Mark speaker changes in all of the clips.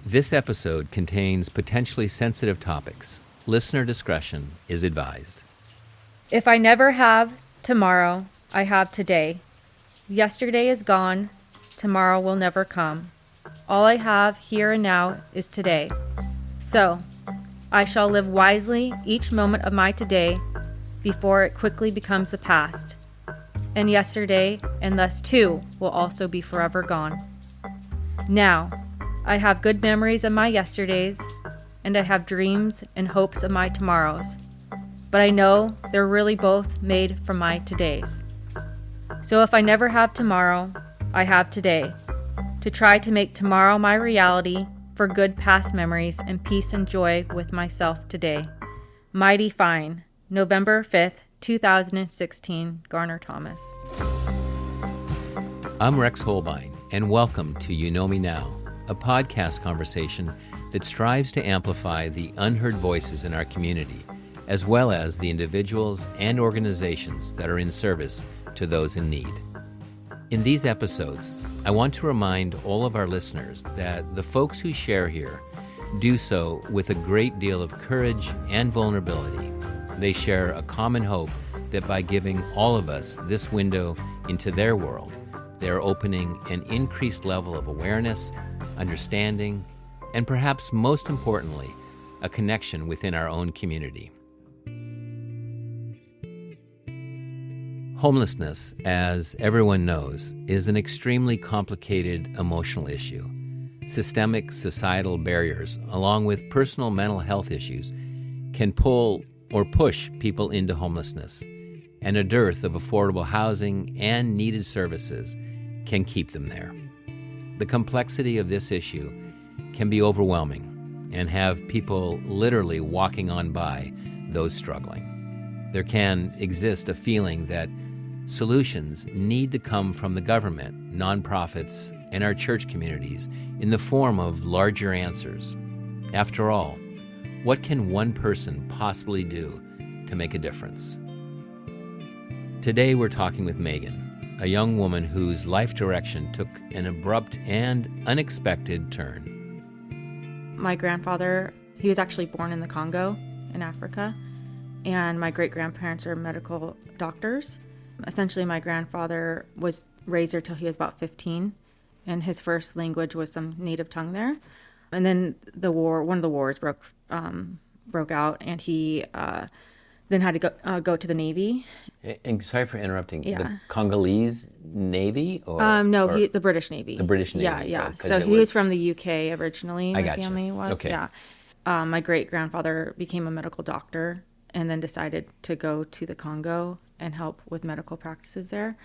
Speaker 1: This episode contains potentially sensitive topics. Listener discretion is advised.
Speaker 2: If I never have tomorrow, I have today. Yesterday is gone. Tomorrow will never come. All I have here and now is today. So, I shall live wisely each moment of my today before it quickly becomes the past. And yesterday, and thus too, will also be forever gone. Now, I have good memories of my yesterdays, and I have dreams and hopes of my tomorrows. But I know they're really both made from my todays. So if I never have tomorrow, I have today, to try to make tomorrow my reality for good past memories and peace and joy with myself today. Mighty Fine, November 5th, 2016, Garner Thomas.
Speaker 1: I'm Rex Holbein, and welcome to You Know Me Now, a podcast conversation that strives to amplify the unheard voices in our community, as well as the individuals and organizations that are in service to those in need. In these episodes, I want to remind all of our listeners that the folks who share here do so with a great deal of courage and vulnerability. They share a common hope that by giving all of us this window into their world, they are opening an increased level of awareness, understanding, and perhaps most importantly, a connection within our own community. Homelessness, as everyone knows, is an extremely complicated emotional issue. Systemic societal barriers, along with personal mental health issues, can pull or push people into homelessness, and a dearth of affordable housing and needed services can keep them there. The complexity of this issue can be overwhelming and have people literally walking on by those struggling. There can exist a feeling that solutions need to come from the government, nonprofits, and our church communities in the form of larger answers. After all, what can one person possibly do to make a difference? Today we're talking with Meghan, a young woman whose life direction took an abrupt and unexpected turn.
Speaker 2: My grandfather, he was actually born in the Congo in Africa, and my great-grandparents are medical doctors. Essentially, my grandfather was raised there till he was about 15, and his first language was some native tongue there. And then one of the wars broke out, and he then had to go to the Navy.
Speaker 1: And sorry for interrupting.
Speaker 2: Yeah.
Speaker 1: The Congolese Navy?
Speaker 2: The British Navy.
Speaker 1: The British Navy.
Speaker 2: Yeah. So he was from the UK originally.
Speaker 1: I
Speaker 2: My
Speaker 1: gotcha.
Speaker 2: family was.
Speaker 1: Okay.
Speaker 2: Yeah. My great-grandfather became a medical doctor and then decided to go to the Congo and help with medical practices there.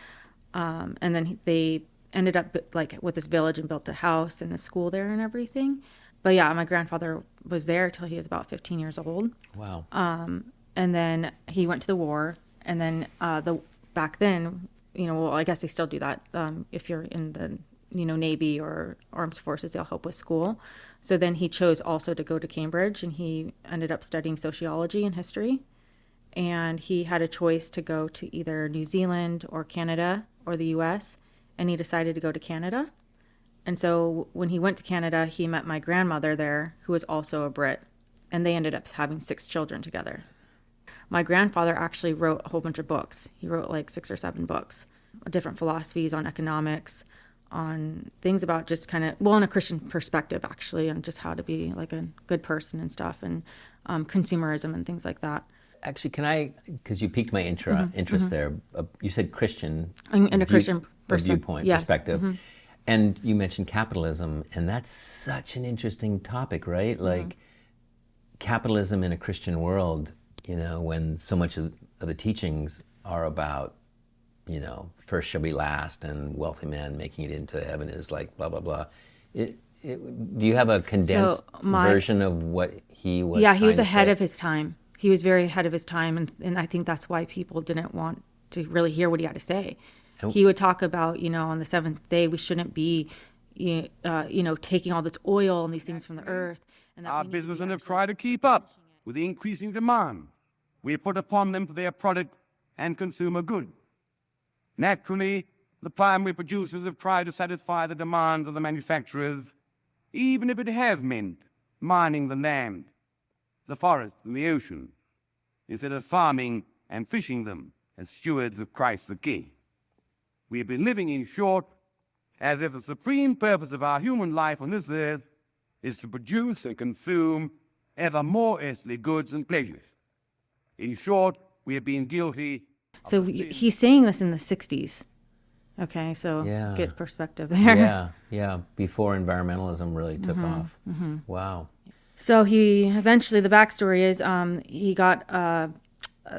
Speaker 2: And then they ended up with this village and built a house and a school there and everything. But yeah, my grandfather was there till he was about 15 years old.
Speaker 1: Wow.
Speaker 2: And then he went to the war. And then back then, I guess they still do that. If you're in the Navy or Armed Forces, they'll help with school. So then he chose also to go to Cambridge, and he ended up studying sociology and history. And he had a choice to go to either New Zealand or Canada or the US, and he decided to go to Canada. And so when he went to Canada, he met my grandmother there, who was also a Brit, and they ended up having 6 children together. My grandfather actually wrote a whole bunch of books. He wrote like 6 or 7 books, different philosophies on economics, on things about just kind of, in a Christian perspective, actually, on just how to be like a good person and stuff, and consumerism and things like that.
Speaker 1: Actually, can I, because you piqued my interest there, you said Christian.
Speaker 2: In a Christian
Speaker 1: viewpoint,
Speaker 2: yes.
Speaker 1: perspective. Mm-hmm. And you mentioned capitalism, and that's such an interesting topic, right? Like capitalism in a Christian world, when so much of the teachings are about, first shall be last, and wealthy man making it into heaven is like blah, blah, blah. Do you have a condensed version of what he was
Speaker 2: Yeah, he was
Speaker 1: trying to
Speaker 2: ahead
Speaker 1: say?
Speaker 2: of his time. He was very ahead of his time, and I think that's why people didn't want to really hear what he had to say. He would talk about, on the 7th day, we shouldn't be, taking all this oil and these things from the earth. And that
Speaker 3: our business and try to keep up with the increasing demand we put upon them for their product and consumer good. Naturally, the primary producers have tried to satisfy the demands of the manufacturers even if it has meant mining the land, the forest, and the ocean, instead of farming and fishing them as stewards of Christ the King. We have been living, in short, as if the supreme purpose of our human life on this earth is to produce and consume ever more earthly goods and pleasures. In short, we have been guilty.
Speaker 2: So he's saying this in the 60s. Okay, so
Speaker 1: Yeah.
Speaker 2: get perspective there.
Speaker 1: Yeah. Before environmentalism really took off. Wow.
Speaker 2: So he eventually, the backstory is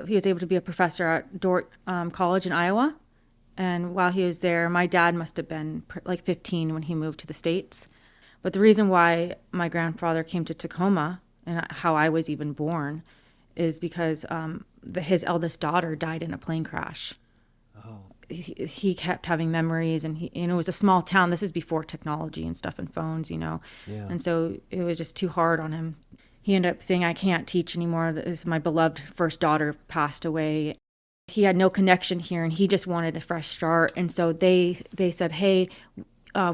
Speaker 2: he was able to be a professor at Dordt College in Iowa. And while he was there, my dad must have been like 15 when he moved to the States. But the reason why my grandfather came to Tacoma and how I was even born is because his eldest daughter died in a plane crash.
Speaker 1: Oh.
Speaker 2: He kept having memories, and it was a small town. This is before technology and stuff and phones,
Speaker 1: Yeah.
Speaker 2: And so it was just too hard on him. He ended up saying, I can't teach anymore. My beloved first daughter passed away. He had no connection here, and he just wanted a fresh start. And so they said, hey,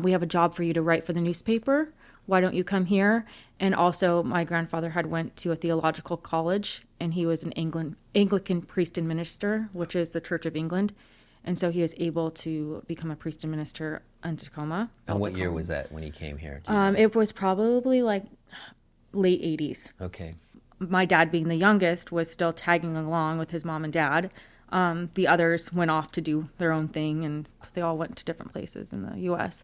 Speaker 2: we have a job for you to write for the newspaper. Why don't you come here? And also my grandfather had went to a theological college, and he was an Anglican priest and minister, which is the Church of England. And so he was able to become a priest and minister in Tacoma.
Speaker 1: And what year was that when he came here? Do you know?
Speaker 2: It was probably like late 80s.
Speaker 1: Okay.
Speaker 2: My dad, being the youngest, was still tagging along with his mom and dad. The others went off to do their own thing, and they all went to different places in the U.S.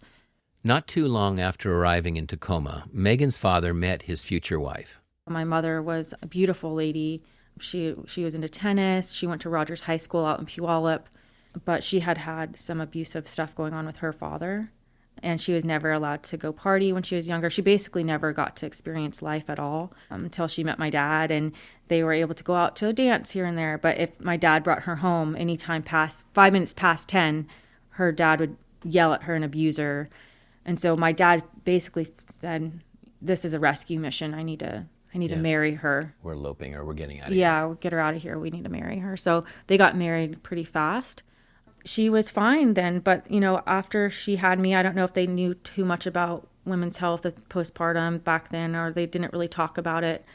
Speaker 1: Not too long after arriving in Tacoma, Meghan's father met his future wife.
Speaker 2: My mother was a beautiful lady. She was into tennis. She went to Rogers High School out in Puyallup, but she had some abusive stuff going on with her father, and she was never allowed to go party when she was younger. She basically never got to experience life at all until she met my dad, and they were able to go out to a dance here and there. But if my dad brought her home anytime past 5 minutes past 10, her dad would yell at her and abuse her. And so my dad basically said, this is a rescue mission. I need to marry her.
Speaker 1: We're eloping her. We're getting out of here.
Speaker 2: Yeah, get her out of here. We need to marry her. So they got married pretty fast. She was fine then, but, after she had me, I don't know if they knew too much about women's health at postpartum back then, or they didn't really talk about it.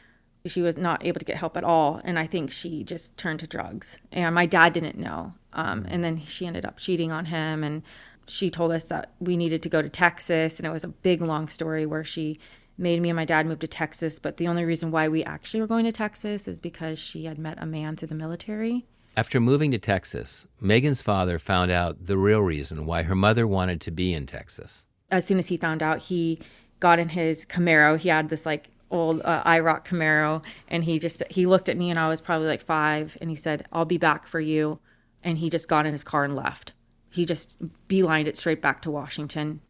Speaker 2: She was not able to get help at all, and I think she just turned to drugs. And my dad didn't know. And then she ended up cheating on him, and she told us that we needed to go to Texas, and it was a big, long story where she made me and my dad move to Texas. But the only reason why we actually were going to Texas is because she had met a man through the military.
Speaker 1: After moving to Texas, Meghan's father found out the real reason why her mother wanted to be in Texas.
Speaker 2: As soon as he found out, he got in his Camaro. He had this old IROC Camaro, and he looked at me, and I was probably like 5, and he said, I'll be back for you. And he just got in his car and left. He just beelined it straight back to Washington.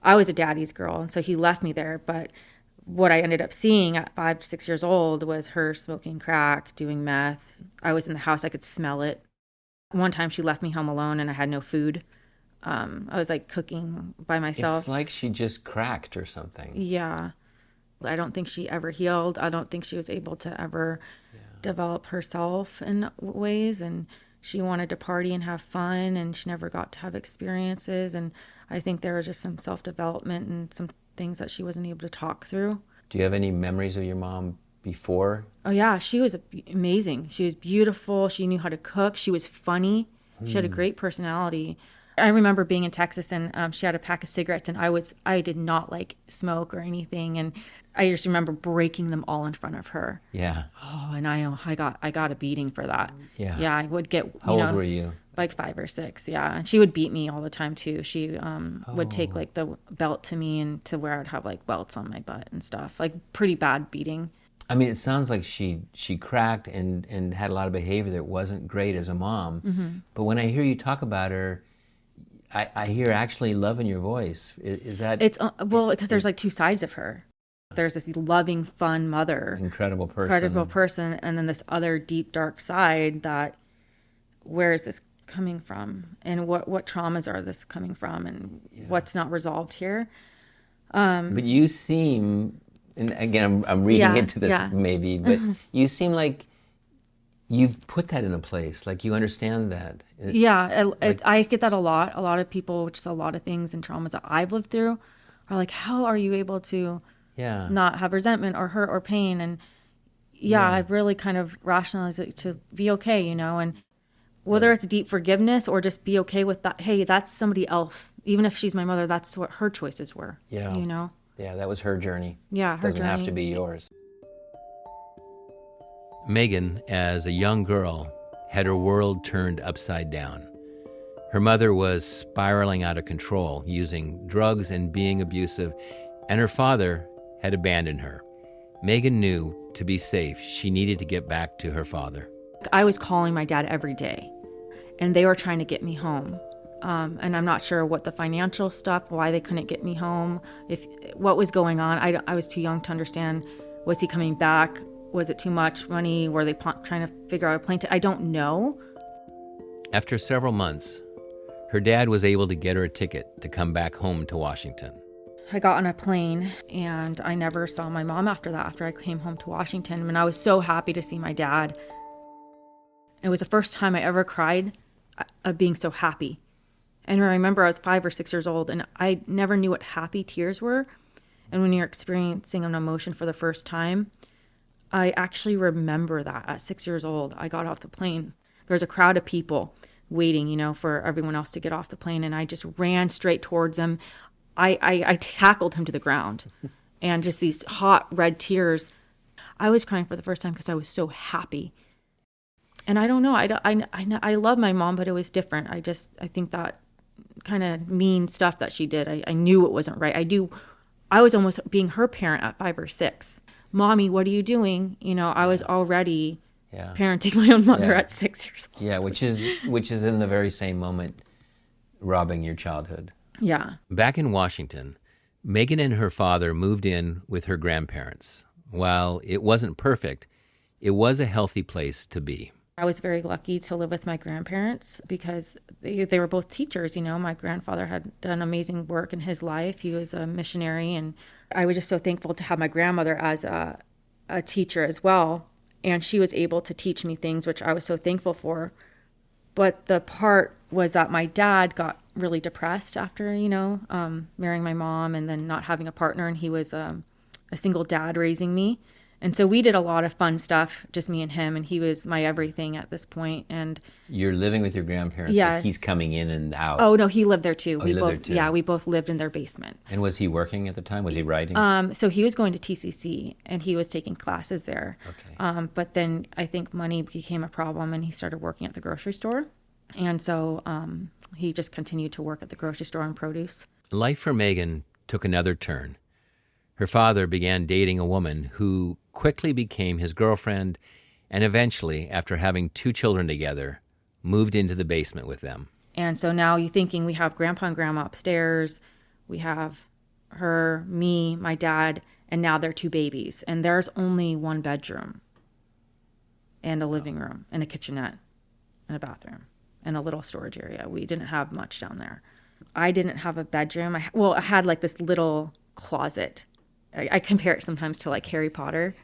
Speaker 2: I was a daddy's girl, and so he left me there. But what I ended up seeing at 5 to 6 years old was her smoking crack, doing meth. I was in the house. I could smell it. One time she left me home alone, and I had no food. I was cooking by myself.
Speaker 1: It's like she just cracked or something.
Speaker 2: Yeah. I don't think she ever healed. I don't think she was able to ever develop herself in ways. And she wanted to party and have fun, and she never got to have experiences. And I think there was just some self-development and some things that she wasn't able to talk through.
Speaker 1: Do you have any memories of your mom before?
Speaker 2: Oh, yeah. She was amazing. She was beautiful. She knew how to cook. She was funny. She had a great personality. I remember being in Texas, and she had a pack of cigarettes, and I did not smoke or anything. And I just remember breaking them all in front of her.
Speaker 1: Yeah.
Speaker 2: Oh, and I got a beating for that.
Speaker 1: Yeah.
Speaker 2: Yeah, I would get,
Speaker 1: How old were you?
Speaker 2: 5 or 6, yeah. And she would beat me all the time, too. She would take, the belt to me, and to where I'd have, welts on my butt and stuff. Pretty bad beating.
Speaker 1: I mean, it sounds like she cracked and had a lot of behavior that wasn't great as a mom. Mm-hmm. But when I hear you talk about her, I hear actually love in your voice. Is that...
Speaker 2: It's, because there's, 2 sides of her. There's this loving, fun mother.
Speaker 1: Incredible person.
Speaker 2: And then this other deep, dark side that, where is this coming from? And what traumas are this coming from? And what's not resolved here?
Speaker 1: But you seem, and again, I'm reading into this maybe, but you seem like you've put that in a place, you understand that.
Speaker 2: I get that a lot. A lot of people, which is a lot of things and traumas that I've lived through, are like, how are you able to
Speaker 1: Yeah.
Speaker 2: not have resentment or hurt or pain? And I've really kind of rationalized it to be okay, you know, and whether it's deep forgiveness or just be okay with that. Hey, that's somebody else. Even if she's my mother, that's what her choices were.
Speaker 1: Yeah.
Speaker 2: You know?
Speaker 1: Yeah, that was her journey.
Speaker 2: Yeah, her
Speaker 1: Doesn't have
Speaker 2: journey.
Speaker 1: to be yours. Meghan, as a young girl, had her world turned upside down. Her mother was spiraling out of control, using drugs and being abusive, and her father had abandoned her. Meghan knew to be safe, she needed to get back to her father.
Speaker 2: I was calling my dad every day, and they were trying to get me home. And I'm not sure what the financial stuff, why they couldn't get me home, what was going on. I was too young to understand. Was he coming back? Was it too much money? Were they trying to figure out a plane ticket? I don't know.
Speaker 1: After several months, her dad was able to get her a ticket to come back home to Washington.
Speaker 2: I got on a plane, and I never saw my mom after that, after I came home to Washington. And I was so happy to see my dad. It was the first time I ever cried of being so happy. And I remember I was 5 or 6 years old, and I never knew what happy tears were. And when you're experiencing an emotion for the first time, I actually remember that at 6 years old. I got off the plane. There was a crowd of people waiting, you know, for everyone else to get off the plane. And I just ran straight towards him. I tackled him to the ground, and just these hot red tears. I was crying for the first time because I was so happy. And I don't know. I love my mom, but it was different. I think that kind of mean stuff that she did, I knew it wasn't right. I was almost being her parent at 5 or 6. Mommy, what are you doing? You know, I was already parenting my own mother at 6 years old.
Speaker 1: Yeah, which is in the very same moment robbing your childhood.
Speaker 2: Yeah.
Speaker 1: Back in Washington, Meghan and her father moved in with her grandparents. While it wasn't perfect, it was a healthy place to be.
Speaker 2: I was very lucky to live with my grandparents because they were both teachers. You know, my grandfather had done amazing work in his life. He was a missionary, and I was just so thankful to have my grandmother as a teacher as well. And she was able to teach me things, which I was so thankful for. But the part was that my dad got really depressed after, you know, marrying my mom and then not having a partner. And he was a single dad raising me. And so we did a lot of fun stuff, just me and him, and he was my everything at this point. And
Speaker 1: you're living with your grandparents,
Speaker 2: yes.
Speaker 1: But he's coming in and out.
Speaker 2: Oh, no, he lived there too.
Speaker 1: He lived there too.
Speaker 2: Yeah, we both lived in their basement.
Speaker 1: And was he working at the time? Was he writing?
Speaker 2: So he was going to TCC, and he was taking classes there.
Speaker 1: Okay.
Speaker 2: But then I think money became a problem, and he started working at the grocery store. And so he just continued to work at the grocery store on produce.
Speaker 1: Life for Meghan took another turn. Her father began dating a woman who quickly became his girlfriend and eventually, after having 2 children together, moved into the basement with them.
Speaker 2: And so now you're thinking we have grandpa and grandma upstairs, we have her, me, my dad, and now their 2 babies. And there's only 1 bedroom and a living room and a kitchenette and a bathroom and a little storage area. We didn't have much down there. I didn't have a bedroom. I had like this little closet. I compare it sometimes to like Harry Potter.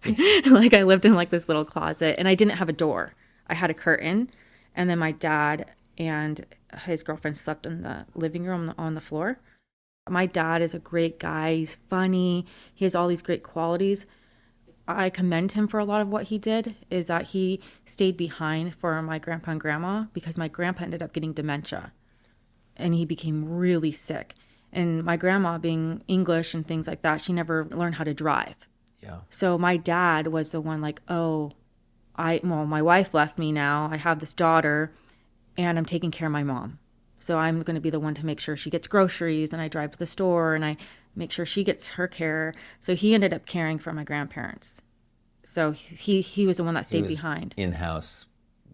Speaker 2: Like I lived in like this little closet, and I didn't have a door. I had a curtain, and then my dad and his girlfriend slept in the living room on the floor. My dad is a great guy. He's funny. He has all these great qualities. I commend him for a lot of what he did, is that he stayed behind for my grandpa and grandma, because my grandpa ended up getting dementia and he became really sick. And my grandma, being English and things like that, she never learned how to drive.
Speaker 1: Yeah.
Speaker 2: So my dad was the one like, my wife left me now. I have this daughter and I'm taking care of my mom. So I'm going to be the one to make sure she gets groceries, and I drive to the store and I make sure she gets her care. So he ended up caring for my grandparents. So he was the one that stayed behind.
Speaker 1: In-house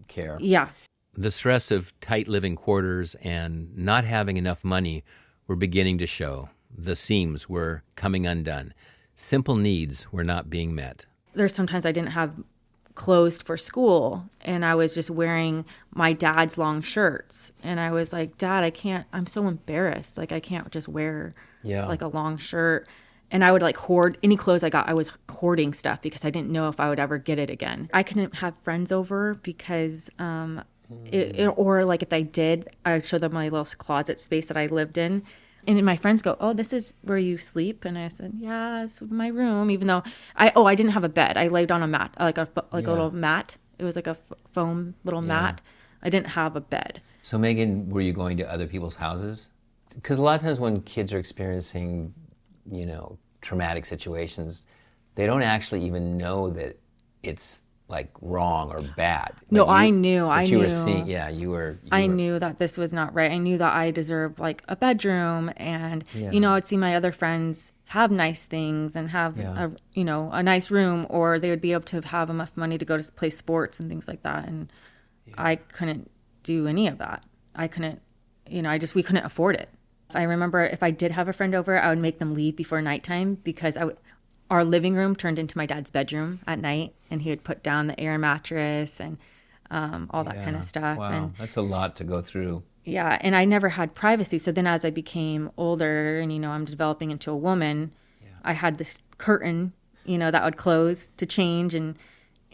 Speaker 1: care.
Speaker 2: Yeah.
Speaker 1: The stress of tight living quarters and not having enough money were beginning to show. The seams were coming undone. Simple needs were not being met.
Speaker 2: There's sometimes I didn't have clothes for school, and I was just wearing my dad's long shirts. And I was like, Dad, I'm so embarrassed. Like, I can't just wear like a long shirt. And I would like hoard any clothes I got. I was hoarding stuff because I didn't know if I would ever get it again. I couldn't have friends over because or like if I did, I would show them my little closet space that I lived in. And my friends go, "Oh, this is where you sleep?" And I said, "Yeah, it's my room." Even though I didn't have a bed. I laid on a mat, like a little mat. It was like a foam little mat. I didn't have a bed.
Speaker 1: So Megan, were you going to other people's houses? Because a lot of times when kids are experiencing, traumatic situations, they don't actually even know that it's like wrong or bad.
Speaker 2: No, I knew.
Speaker 1: You were seeing, I
Speaker 2: knew that this was not right. I knew that I deserved like a bedroom, and I'd see my other friends have nice things and have a nice room, or they would be able to have enough money to go to play sports and things like that. And I couldn't do any of that. I couldn't, we couldn't afford it. I remember if I did have a friend over, I would make them leave before nighttime because our living room turned into my dad's bedroom at night, and he would put down the air mattress and all that kind of stuff.
Speaker 1: Wow,
Speaker 2: and
Speaker 1: that's a lot to go through.
Speaker 2: Yeah, and I never had privacy. So then as I became older and, I'm developing into a woman, I had this curtain, that would close to change. And,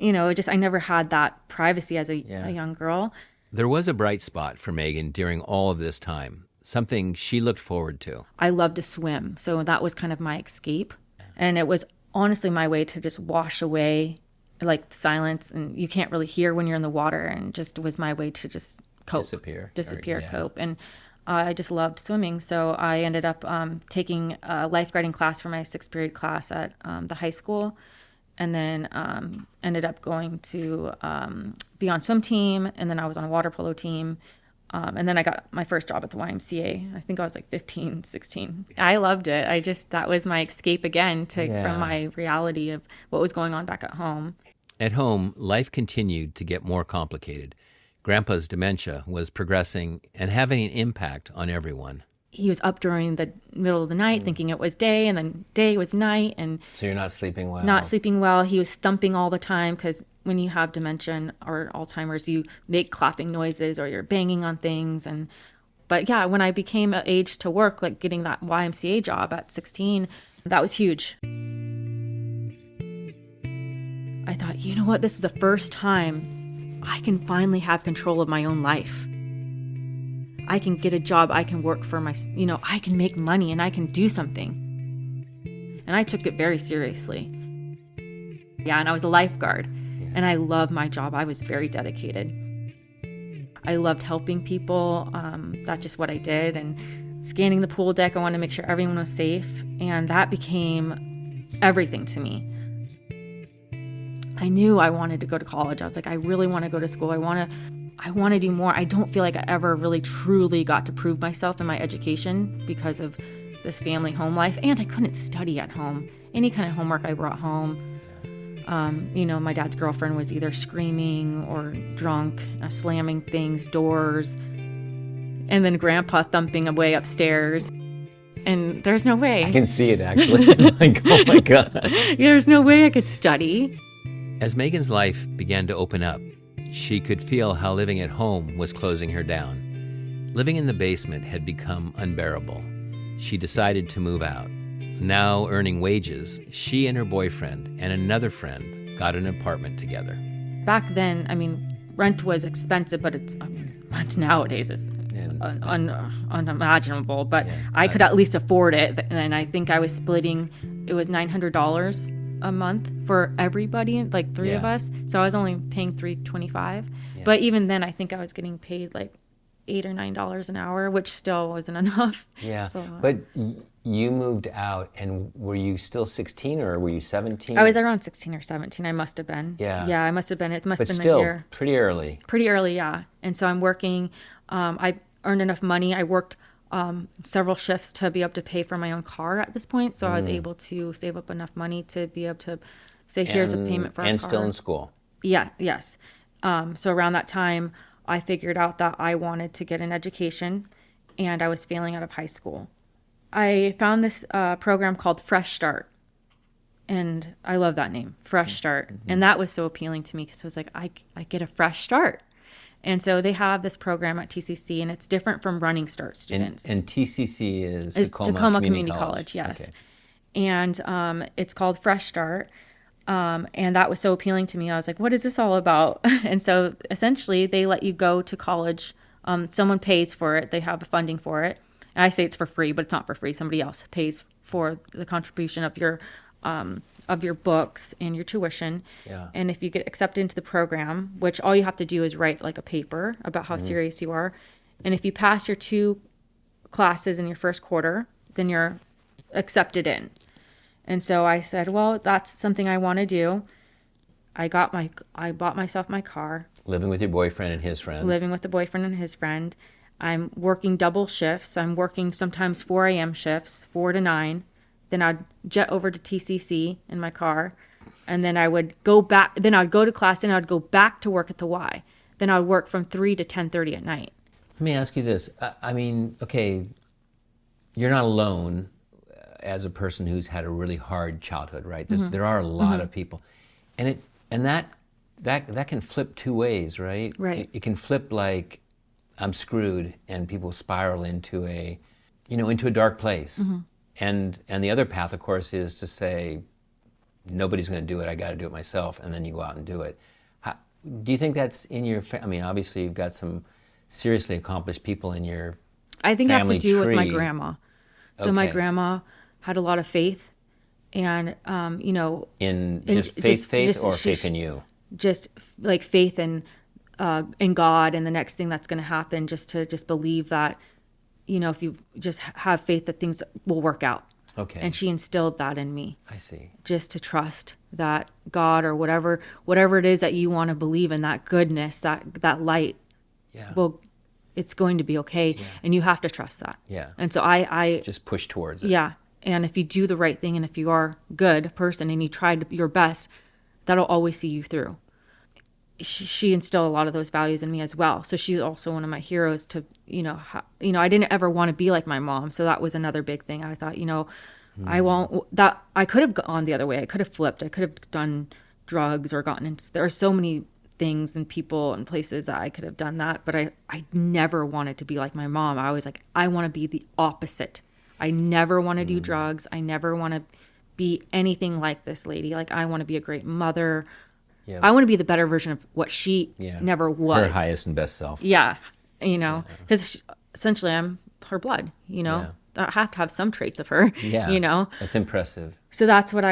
Speaker 2: I never had that privacy as a young girl.
Speaker 1: There was a bright spot for Megan during all of this time, something she looked forward to.
Speaker 2: I loved to swim. So that was kind of my escape. And it was honestly my way to just wash away like the silence, and you can't really hear when you're in the water, and just was my way to just cope. Cope. And I just loved swimming. So I ended up taking a lifeguarding class for my 6th period class at the high school, and then ended up going to be on swim team, and then I was on a water polo team. And then I got my first job at the YMCA. I think I was like 15, 16. I loved it. That was my escape again from my reality of what was going on back at home.
Speaker 1: At home, life continued to get more complicated. Grandpa's dementia was progressing and having an impact on everyone.
Speaker 2: He was up during the middle of the night thinking it was day, and then day was night. And
Speaker 1: so you're not sleeping well?
Speaker 2: Not sleeping well. He was thumping all the time because when you have dementia or Alzheimer's, you make clapping noises or you're banging on things. But when I became of age to work, like getting that YMCA job at 16, that was huge. I thought, you know what? This is the first time I can finally have control of my own life. I can get a job, I can work for I can make money and I can do something. And I took it very seriously. And I was a lifeguard, and I loved my job. I was very dedicated. I loved helping people. That's just what I did. And scanning the pool deck, I wanted to make sure everyone was safe. And that became everything to me. I knew I wanted to go to college. I was like, I really want to go to school. I want to do more. I don't feel like I ever really truly got to prove myself in my education because of this family home life. And I couldn't study at home. Any kind of homework I brought home. My dad's girlfriend was either screaming or drunk, slamming things, doors. And then Grandpa thumping away upstairs. And there's no way.
Speaker 1: I can see it, actually. It's like, oh my God.
Speaker 2: There's no way I could study.
Speaker 1: As Megan's life began to open up, she could feel how living at home was closing her down. Living in the basement had become unbearable. She decided to move out. Now earning wages, she and her boyfriend and another friend got an apartment together.
Speaker 2: Back then, rent was expensive, but rent nowadays is unimaginable. But I could at least afford it, and I think I was splitting. It was $900 a month for everybody, like three of us. So I was only paying $325. Yeah. But even then, I think I was getting paid like $8 or $9 an hour, which still wasn't enough.
Speaker 1: Yeah. So, but you moved out, and were you still 16 or were you 17?
Speaker 2: I was around 16 or 17. I must have been.
Speaker 1: Yeah.
Speaker 2: Yeah, I must have been. It must have been
Speaker 1: still,
Speaker 2: a year.
Speaker 1: Pretty early.
Speaker 2: Pretty early, yeah. And so I'm working. I earned enough money. I worked several shifts to be able to pay for my own car at this point. So I was able to save up enough money to be able to say, here's a payment for a car.
Speaker 1: And still in school.
Speaker 2: Yeah, yes. So around that time, I figured out that I wanted to get an education, and I was failing out of high school. I found this program called Fresh Start, and I love that name, Fresh Start. Mm-hmm. And that was so appealing to me because it was like, I get a fresh start. And so they have this program at TCC, and it's different from Running Start students.
Speaker 1: And TCC is
Speaker 2: Tacoma Community College, yes. Okay. And it's called Fresh Start. And that was so appealing to me. I was like, what is this all about? And so essentially they let you go to college. Someone pays for it. They have funding for it. And I say it's for free, but it's not for free. Somebody else pays for the contribution of your books and your tuition.
Speaker 1: Yeah.
Speaker 2: And if you get accepted into the program, which all you have to do is write like a paper about how serious you are. And if you pass your 2 classes in your first quarter, then you're accepted in. And so I said, well, that's something I want to do. I bought myself my car.
Speaker 1: Living with your boyfriend and his friend.
Speaker 2: Living with the boyfriend and his friend. I'm working double shifts. I'm working sometimes 4 a.m. shifts, 4 to 9. Then I'd jet over to TCC in my car. And then I would go back. Then I'd go to class and I'd go back to work at the Y. Then I'd work from 3 to 10:30 at night.
Speaker 1: Let me ask you this. I mean, okay, you're not alone as a person who's had a really hard childhood, right? There are a lot of people. And that can flip 2 ways, right?
Speaker 2: Right.
Speaker 1: It can flip like I'm screwed, and people spiral into a dark place. And the other path, of course, is to say, nobody's going to do it. I got to do it myself, and then you go out and do it. Do you think that's in your? I mean, obviously, you've got some seriously accomplished people in your.
Speaker 2: I think I have to
Speaker 1: family
Speaker 2: do with my
Speaker 1: tree.
Speaker 2: grandma. So my
Speaker 1: Okay.
Speaker 2: grandma had a lot of faith, and
Speaker 1: In just
Speaker 2: just-
Speaker 1: faith,
Speaker 2: just-
Speaker 1: or
Speaker 2: she-
Speaker 1: faith in you.
Speaker 2: just like faith in God and the next thing that's going to happen, just to believe that, if you just have faith that things will work out.
Speaker 1: Okay.
Speaker 2: And she instilled that in me,
Speaker 1: I see.
Speaker 2: just to trust that God or whatever it is that you want to believe in, that goodness, that light,
Speaker 1: Yeah.
Speaker 2: well, it's going to be okay. And you have to trust that.
Speaker 1: Yeah.
Speaker 2: And so I
Speaker 1: Just push towards it.
Speaker 2: yeah. And if you do the right thing and if you are a good person and you tried your best, that'll always see you through. She instilled a lot of those values in me as well. So she's also one of my heroes to, I didn't ever want to be like my mom. So that was another big thing. I thought, I could have gone the other way. I could have flipped. I could have done drugs or gotten into, there are so many things and people and places that I could have done that. But I never wanted to be like my mom. I was like, I want to be the opposite. I never want to do drugs. I never want to be anything like this lady. Like, I want to be a great mother.
Speaker 1: Yeah.
Speaker 2: I want to be the better version of what she never was.
Speaker 1: Her highest and best self.
Speaker 2: Yeah. Because essentially I'm her blood,
Speaker 1: Yeah.
Speaker 2: I have to have some traits of her,
Speaker 1: Yeah. That's impressive.
Speaker 2: So that's what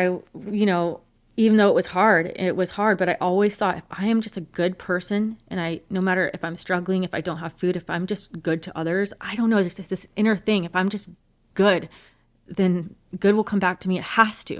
Speaker 2: even though it was hard, but I always thought, if I am just a good person and no matter if I'm struggling, if I don't have food, if I'm just good to others, I don't know, there's this inner thing. If I'm just good, then good will come back to me. It has to.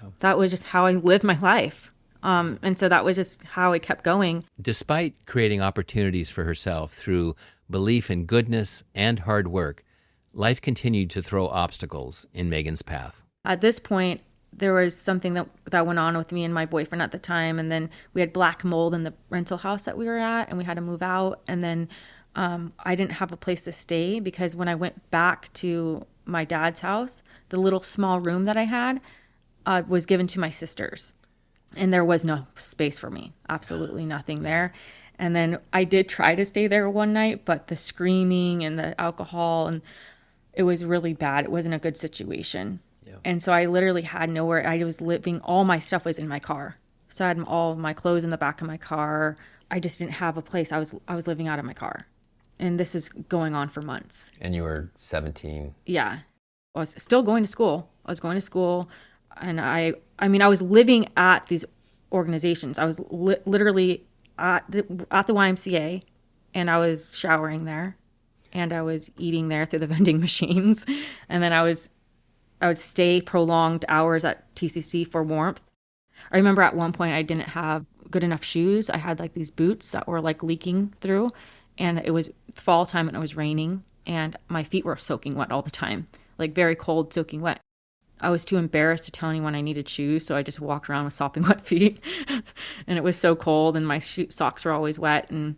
Speaker 2: Yeah. That was just how I lived my life. And so that was just how it kept going.
Speaker 1: Despite creating opportunities for herself through belief in goodness and hard work, life continued to throw obstacles in Meghan's path.
Speaker 2: At this point, there was something that went on with me and my boyfriend at the time. And then we had black mold in the rental house that we were at, and we had to move out. And then I didn't have a place to stay because when I went back to my dad's house, the little small room that I had was given to my sisters. And there was no space for me, absolutely nothing there. And then I did try to stay there one night, but the screaming and the alcohol, and it was really bad. It wasn't a good situation. Yeah. And so I literally had nowhere. I was living, all my stuff was in my car. So I had all of my clothes in the back of my car. I just didn't have a place. I was living out of my car. And this is going on for months.
Speaker 1: And you were 17.
Speaker 2: Yeah. I was still going to school. And I was living at these organizations. I was literally at the YMCA, and I was showering there, and I was eating there through the vending machines. And then I would stay prolonged hours at TCC for warmth. I remember at one point I didn't have good enough shoes. I had like these boots that were like leaking through, and it was fall time and it was raining, and my feet were soaking wet all the time, like very cold, soaking wet. I was too embarrassed to tell anyone I needed shoes, so I just walked around with sopping wet feet. And it was so cold, and my socks were always wet. And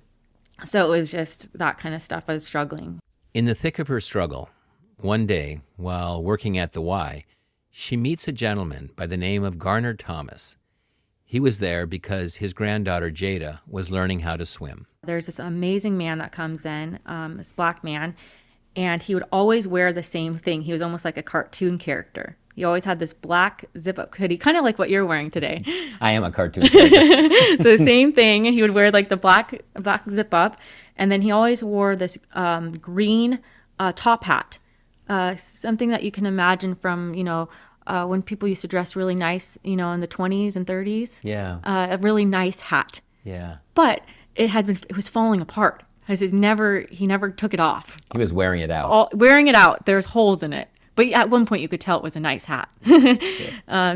Speaker 2: so it was just that kind of stuff. I was struggling.
Speaker 1: In the thick of her struggle, one day, while working at the Y, she meets a gentleman by the name of Garner Thomas. He was there because his granddaughter, Jada, was learning how to swim.
Speaker 2: There's this amazing man that comes in, this black man, and he would always wear the same thing. He was almost like a cartoon character. He always had this black zip-up hoodie, kind of like what you're wearing today.
Speaker 1: I am a cartoon character.
Speaker 2: So the same thing. He would wear like the black zip-up, and then he always wore this green top hat something that you can imagine from, when people used to dress really nice, in the 20s and 30s.
Speaker 1: Yeah.
Speaker 2: A really nice hat.
Speaker 1: Yeah.
Speaker 2: But it was falling apart because he never took it off.
Speaker 1: He was wearing it out.
Speaker 2: Wearing it out. There's holes in it. But at one point you could tell it was a nice hat.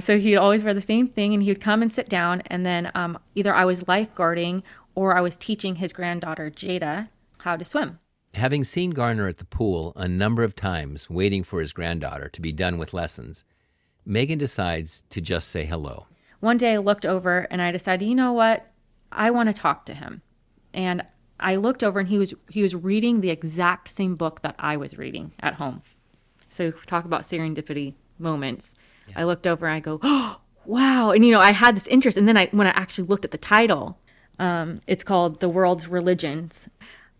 Speaker 2: So he'd always wear the same thing, and he would come and sit down, and then either I was lifeguarding or I was teaching his granddaughter, Jada, how to swim.
Speaker 1: Having seen Garner at the pool a number of times waiting for his granddaughter to be done with lessons, Meghan decides to just say hello.
Speaker 2: One day I looked over and I decided, you know what? I want to talk to him. And I looked over and he was reading the exact same book that I was reading at home. So talk about serendipity moments. Yeah. I looked over and I go, oh, wow. And, I had this interest. And then when I actually looked at the title, it's called The World's Religions.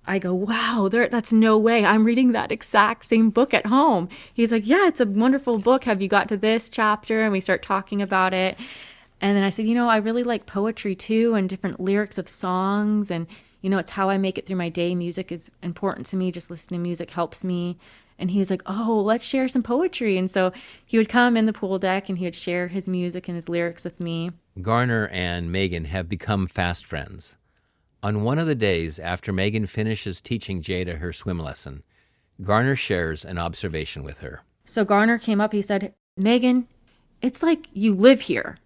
Speaker 2: I go, wow, that's no way. I'm reading that exact same book at home. He's like, yeah, it's a wonderful book. Have you got to this chapter? And we start talking about it. And then I said, I really like poetry too, and different lyrics of songs. And, it's how I make it through my day. Music is important to me. Just listening to music helps me. And he was like, oh, let's share some poetry. And so he would come in the pool deck and he would share his music and his lyrics with me.
Speaker 1: Garner and Meghan have become fast friends. On one of the days after Meghan finishes teaching Jada her swim lesson, Garner shares an observation with her.
Speaker 2: So Garner came up, he said, Meghan, it's like you live here.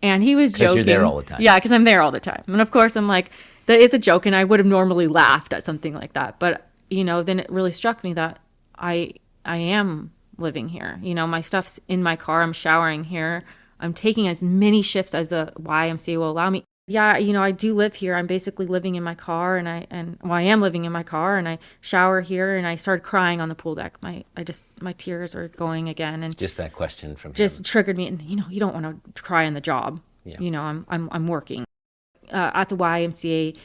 Speaker 2: And he was joking.
Speaker 1: Because you're there all the time.
Speaker 2: Yeah, because I'm there all the time. And of course, I'm like, that is a joke, and I would have normally laughed at something like that. But, then it really struck me that I am living here. My stuff's in my car. I'm showering here. I'm taking as many shifts as the YMCA will allow me. Yeah, I do live here. I'm basically living in my car, and I am living in my car, and I shower here, and I started crying on the pool deck. My tears are going again, and
Speaker 1: just that question from
Speaker 2: just
Speaker 1: him
Speaker 2: triggered me. And you don't want to cry on the job. Yeah. I'm working at the YMCA.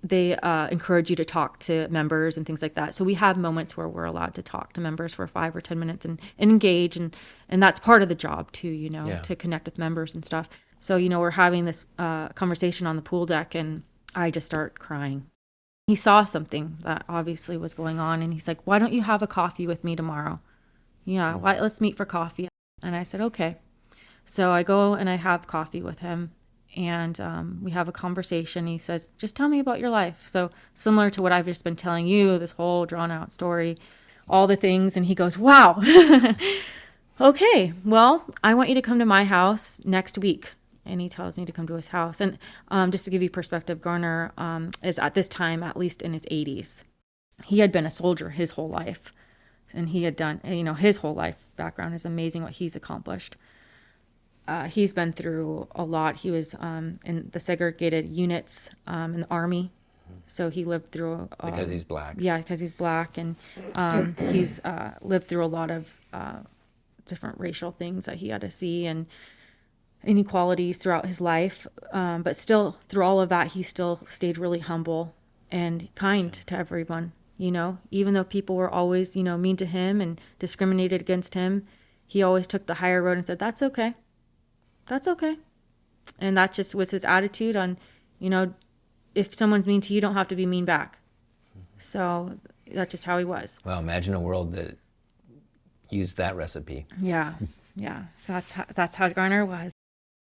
Speaker 2: They encourage you to talk to members and things like that. So we have moments where we're allowed to talk to members for 5 or 10 minutes and engage, and that's part of the job too. To connect with members and stuff. So, we're having this conversation on the pool deck, and I just start crying. He saw something that obviously was going on, and he's like, why don't you have a coffee with me tomorrow? Yeah, let's meet for coffee. And I said, okay. So I go and I have coffee with him, and we have a conversation. He says, just tell me about your life. So similar to what I've just been telling you, this whole drawn-out story, all the things. And he goes, wow. Okay, well, I want you to come to my house next week. And he tells me to come to his house. And just to give you perspective, Garner is at this time, at least in his 80s. He had been a soldier his whole life. And he had done, his whole life background is amazing what he's accomplished. He's been through a lot. He was in the segregated units in the Army. So he lived through...
Speaker 1: because he's black.
Speaker 2: Yeah, because he's black. And he's lived through a lot of different racial things that he had to see, and inequalities throughout his life, but still through all of that he still stayed really humble and kind to everyone. Even though people were always mean to him and discriminated against him, he always took the higher road and said, that's okay, and that just was his attitude on if someone's mean to you, you don't have to be mean back. So that's just how he was.
Speaker 1: Well, imagine a world that used that recipe.
Speaker 2: Yeah So that's how Garner was.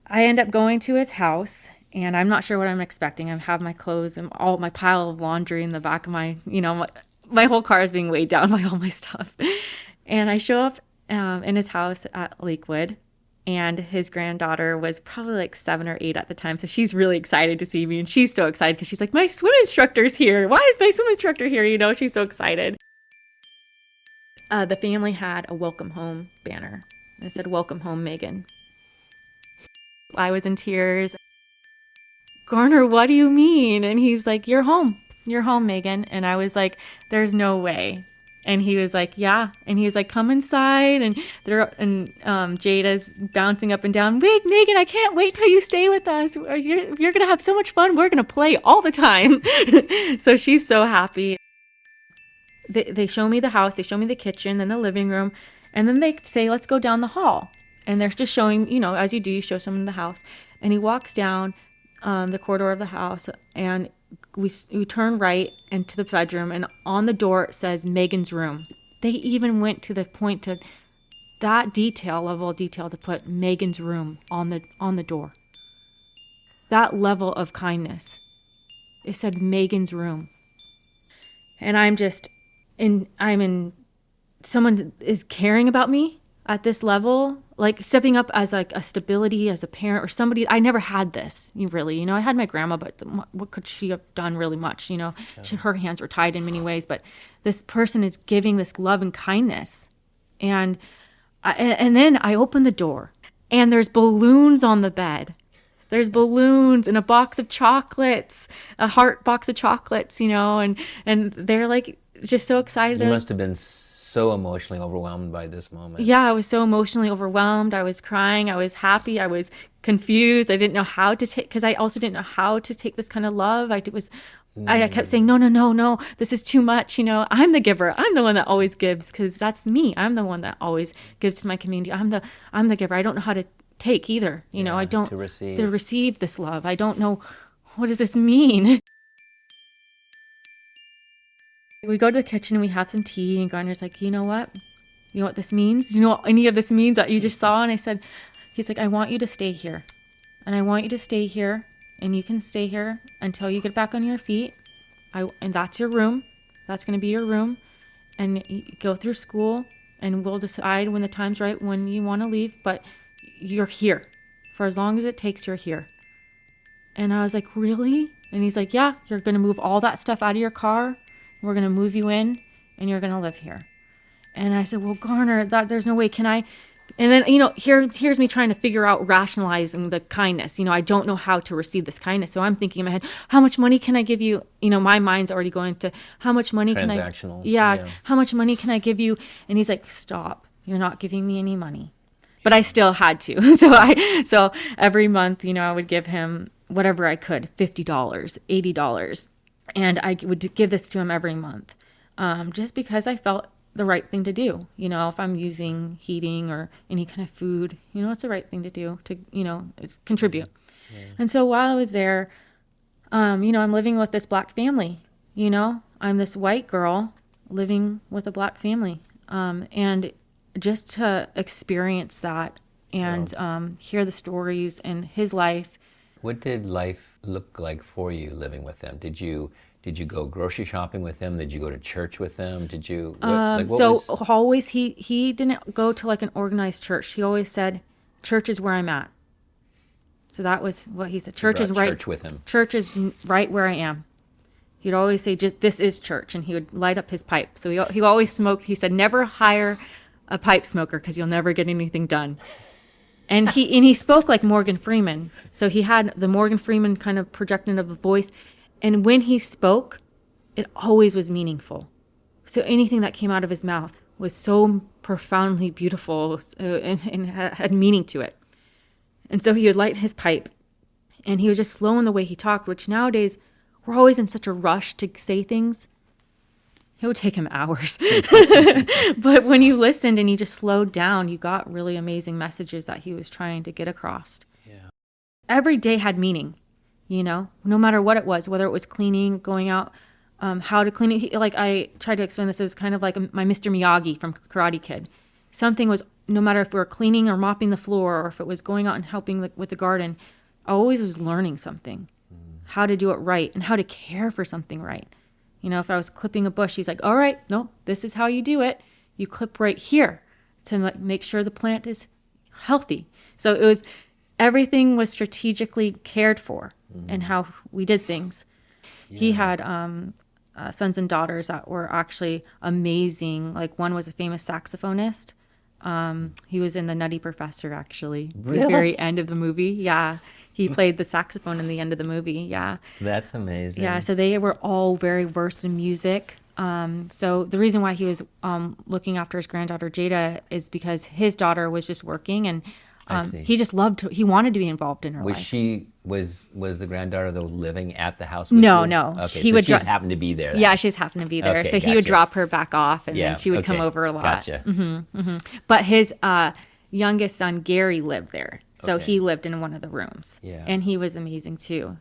Speaker 2: I end up going to his house, and I'm not sure what I'm expecting. I have my clothes and all my pile of laundry in the back of my, my whole car is being weighed down by all my stuff. And I show up in his house at Lakewood, and his granddaughter was probably like 7 or 8 at the time. So she's really excited to see me, and she's so excited because she's like, my swim instructor's here. Why is my swim instructor here? She's so excited. The family had a welcome home banner. It said, welcome home, Meghan. I was in tears. Garner, what do you mean? And he's like, you're home, Meghan. And I was like, there's no way. And he was like, yeah. And he was like, come inside. And Jada's bouncing up and down. Wait, Meghan, I can't wait till you stay with us. You're going to have so much fun. We're going to play all the time. So she's so happy. They show me the house. They show me the kitchen and the living room. And then they say, let's go down the hall. And they're just showing, as you do, you show someone the house. And he walks down the corridor of the house, and we turn right into the bedroom, and on the door it says Meghan's room. They even went to the point to that level of detail to put Meghan's room on the door. That level of kindness. It said Meghan's room. And someone is caring about me at this level, like stepping up as like a stability as a parent or somebody. I never had this, really. I had my grandma, but what could she have done really much? Her hands were tied in many ways, but this person is giving this love and kindness. And then I open the door and there's balloons on the bed. There's balloons and a box of chocolates, a heart box of chocolates, and they're like just so excited.
Speaker 1: You must have been so emotionally overwhelmed by this moment.
Speaker 2: Yeah, I was so emotionally overwhelmed. I was crying. I was happy. I was confused. I didn't know how to take, because I also didn't know how to take this kind of love. I kept saying, no, this is too much. I'm the giver. I'm the one that always gives, because that's me. I'm the one that always gives to my community. I'm the giver. I don't know how to take either. I don't
Speaker 1: to
Speaker 2: receive this love. I don't know, what does this mean? We go to the kitchen and we have some tea, and Garner's like, you know what this means? Do you know what any of this means that you just saw? And he's like, I want you to stay here. And I want you to stay here, and you can stay here until you get back on your feet. And that's your room. That's going to be your room. And you go through school, and we'll decide when the time's right when you want to leave. But you're here. For as long as it takes, you're here. And I was like, really? And he's like, yeah, you're going to move all that stuff out of your car. We're going to move you in, and you're going to live here. And I said, well, Garner, there's no way. Can I? And then, here's me trying to figure out rationalizing the kindness. I don't know how to receive this kindness. So I'm thinking in my head, how much money can I give you? My mind's already going to how much money can I?
Speaker 1: Transactional.
Speaker 2: Yeah. How much money can I give you? And he's like, stop. You're not giving me any money. But I still had to. So every month, I would give him whatever I could, $50, $80. And I would give this to him every month, just because I felt the right thing to do. If I'm using heating or any kind of food, it's the right thing to do to, contribute. Yeah. And so while I was there, I'm living with this black family. I'm this white girl living with a black family. And just to experience that and hear the stories and his life.
Speaker 1: What did life look like for you living with them? Did you go grocery shopping with them? Did you go to church with them? Did you?
Speaker 2: Always he didn't go to like an organized church. He always said, "Church is where I'm at." So that was what he said. Church is right.
Speaker 1: Church with him.
Speaker 2: Church is right where I am. He'd always say, "This is church," and he would light up his pipe. So he always smoked. He said, "Never hire a pipe smoker because you'll never get anything done." And he spoke like Morgan Freeman. So he had the Morgan Freeman kind of projection of the voice. And when he spoke, it always was meaningful. So anything that came out of his mouth was so profoundly beautiful and had meaning to it. And so he would light his pipe, and he was just slow in the way he talked, which nowadays we're always in such a rush to say things. It would take him hours. But when you listened and you just slowed down, you got really amazing messages that he was trying to get across.
Speaker 1: Yeah.
Speaker 2: Every day had meaning, no matter what it was, whether it was cleaning, going out, how to clean it. Like I tried to explain this, it was kind of like my Mr. Miyagi from Karate Kid. Something was, no matter if we were cleaning or mopping the floor, or if it was going out and helping with the garden, I always was learning something, how to do it right and how to care for something right. If I was clipping a bush, he's like, all right, no, this is how you do it. You clip right here to make sure the plant is healthy. So everything was strategically cared for and how we did things. Yeah. He had sons and daughters that were actually amazing. Like one was a famous saxophonist. He was in The Nutty Professor, actually.
Speaker 1: Really?
Speaker 2: The very end of the movie. Yeah. He played the saxophone in the end of the movie. Yeah.
Speaker 1: That's amazing.
Speaker 2: Yeah. So they were all very versed in music. So the reason why he was looking after his granddaughter Jada is because his daughter was just working, and he just he wanted to be involved in her life.
Speaker 1: Was the granddaughter though living at the house with
Speaker 2: No,
Speaker 1: you?
Speaker 2: no.
Speaker 1: Okay,
Speaker 2: she
Speaker 1: so
Speaker 2: would
Speaker 1: she just happened to be there then.
Speaker 2: Yeah, she just happened to be there.
Speaker 1: Okay,
Speaker 2: so he would drop her back off, and then she would come over a lot.
Speaker 1: Gotcha.
Speaker 2: Mm-hmm, mm-hmm. But his youngest son Gary lived there, so
Speaker 1: Okay.
Speaker 2: he lived in one of the rooms.
Speaker 1: Yeah.
Speaker 2: And he was amazing too.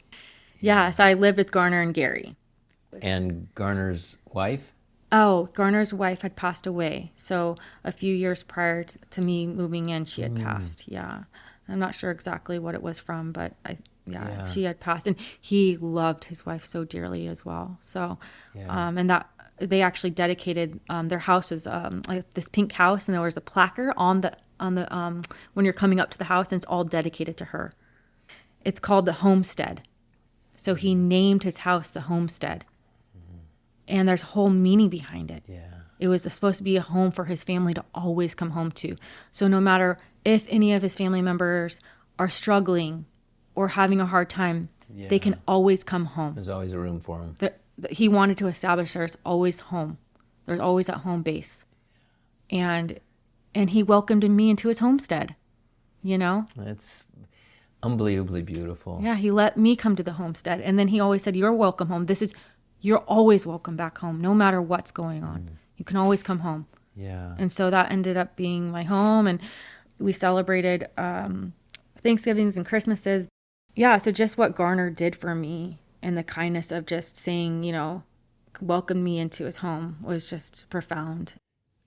Speaker 2: Yeah, so I lived with Garner and Gary.
Speaker 1: And Garner's wife?
Speaker 2: Oh, Garner's wife had passed away. So a few years prior to me moving in, she had passed. Yeah. I'm not sure exactly what it was from, but
Speaker 1: Yeah.
Speaker 2: she had passed. And he loved his wife so dearly as well. So, and that they actually dedicated their house was like this pink house, and there was a placard on the when you're coming up to the house, and it's all dedicated to her. It's called the Homestead. So he named his house the Homestead. And there's a whole meaning behind it.
Speaker 1: Yeah.
Speaker 2: It was supposed to be a home for his family to always come home to. So no matter if any of his family members are struggling or having a hard time, they can always come home.
Speaker 1: There's always a room for him.
Speaker 2: He wanted to establish there's always home. There's always that home base. And he welcomed me into his homestead, you know?
Speaker 1: It's unbelievably beautiful.
Speaker 2: Yeah, he let me come to the homestead. And then he always said, you're welcome home. You're always welcome back home, no matter what's going on. You can always come home.
Speaker 1: Yeah.
Speaker 2: And so that ended up being my home. And we celebrated Thanksgivings and Christmases. Yeah, so just what Garner did for me and the kindness of just saying, welcomed me into his home was just profound.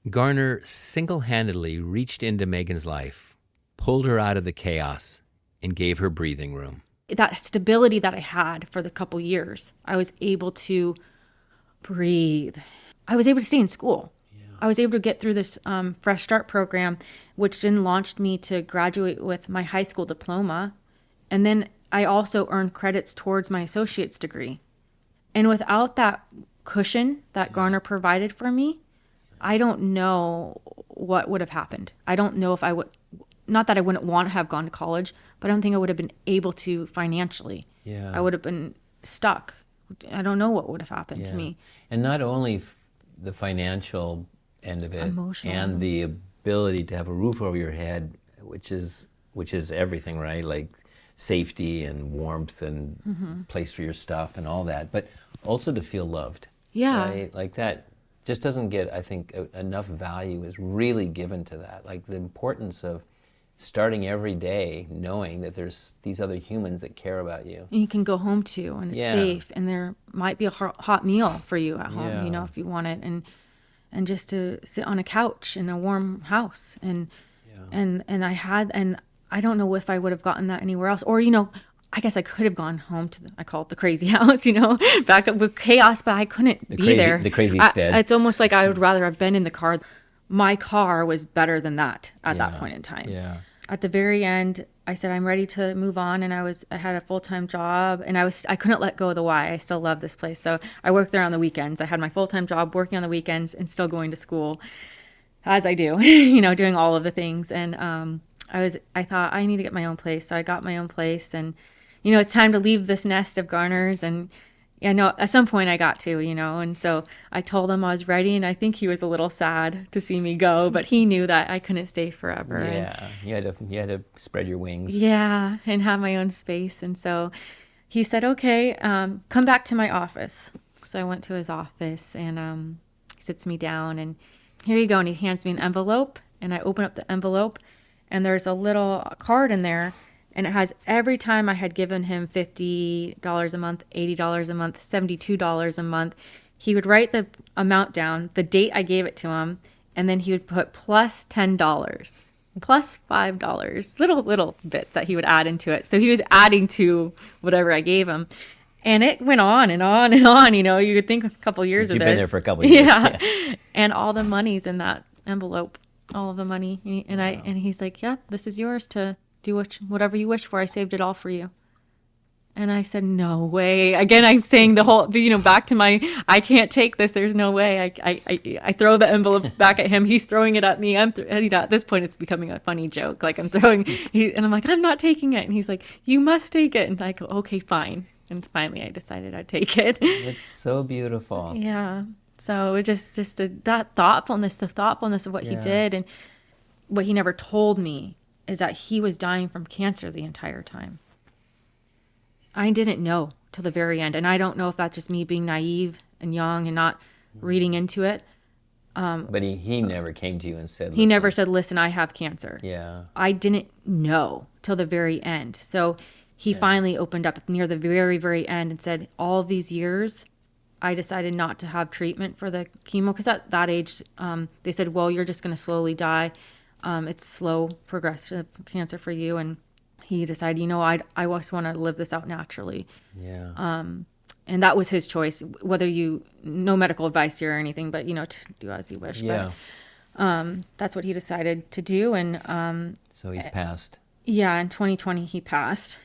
Speaker 1: Garner single-handedly reached into Meghan's life, pulled her out of the chaos, and gave her breathing room.
Speaker 2: That stability that I had for the couple years, I was able to breathe. I was able to stay in school. Yeah. I was able to get through this Fresh Start program, which then launched me to graduate with my high school diploma. And then I also earned credits towards my associate's degree. And without that cushion that Garner provided for me, I don't know what would have happened. I don't know if I would, not that I wouldn't want to have gone to college, but I don't think I would have been able to financially.
Speaker 1: Yeah.
Speaker 2: I would have been stuck. I don't know what would have happened to me.
Speaker 1: And not only the financial end of it,
Speaker 2: Emotional.
Speaker 1: and the ability to have a roof over your head, which is everything, right? Like safety and warmth and place for your stuff and all that, but also to feel loved.
Speaker 2: Yeah.
Speaker 1: Right? Like that just doesn't get, I think, enough value is really given to that. Like the importance of starting every day knowing that there's these other humans that care about you.
Speaker 2: And you can go home to, and it's safe, and there might be a hot meal for you at home, if you want it, and just to sit on a couch in a warm house, and I don't know if I would have gotten that anywhere else, or I guess I could have gone home to I call it the crazy house, back up with chaos, but I couldn't be there.
Speaker 1: The crazy stead.
Speaker 2: It's almost like I would rather have been in the car. My car was better than that at that point in time.
Speaker 1: Yeah.
Speaker 2: At the very end, I said, I'm ready to move on. And I had a full-time job, and I couldn't let go of the Y. I still love this place. So I worked there on the weekends. I had my full-time job working on the weekends and still going to school, as I do, doing all of the things. And I thought I need to get my own place. So I got my own place, and, it's time to leave this nest of Garners. And at some point I got to, and so I told him I was ready, and I think he was a little sad to see me go, but he knew that I couldn't stay forever.
Speaker 1: Yeah, you had to spread your wings.
Speaker 2: Yeah, and have my own space. And so he said, okay, come back to my office. So I went to his office, and he sits me down, and here you go. And he hands me an envelope, and I open up the envelope, and there's a little card in there. And it has every time I had given him $50 a month, $80 a month, $72 a month, he would write the amount down, the date I gave it to him, and then he would put plus $10, plus $5, little bits that he would add into it. So he was adding to whatever I gave him. And it went on and on and on. You would think a couple years of this.
Speaker 1: You've been there for a couple of years.
Speaker 2: Yeah. And all the money's in that envelope, all of the money. And he's like, yeah, this is yours to do whatever you wish for. I saved it all for you. And I said, no way. Again, I'm saying the whole, back to my, I can't take this. There's no way. I throw the envelope back at him. He's throwing it at me. At this point, it's becoming a funny joke. Like I'm throwing, and I'm like, I'm not taking it. And he's like, you must take it. And I go, okay, fine. And finally, I decided I'd take it.
Speaker 1: It's so beautiful.
Speaker 2: Yeah. So it just that thoughtfulness, the thoughtfulness of what he did, and what he never told me is that he was dying from cancer the entire time. I didn't know till the very end. And I don't know if that's just me being naive and young and not reading into it.
Speaker 1: But he never came to you and said,
Speaker 2: he never said, listen, I have cancer.
Speaker 1: Yeah.
Speaker 2: I didn't know till the very end. So he finally opened up near the very, very end and said, all these years I decided not to have treatment for the chemo because at that age, they said, well, you're just going to slowly die. It's slow progressive cancer for you. And he decided, I just want to live this out naturally.
Speaker 1: Yeah.
Speaker 2: And that was his choice, whether no medical advice here or anything, but, to do as you wish.
Speaker 1: Yeah.
Speaker 2: But that's what he decided to do. And
Speaker 1: so he's passed.
Speaker 2: Yeah, in 2020, he passed.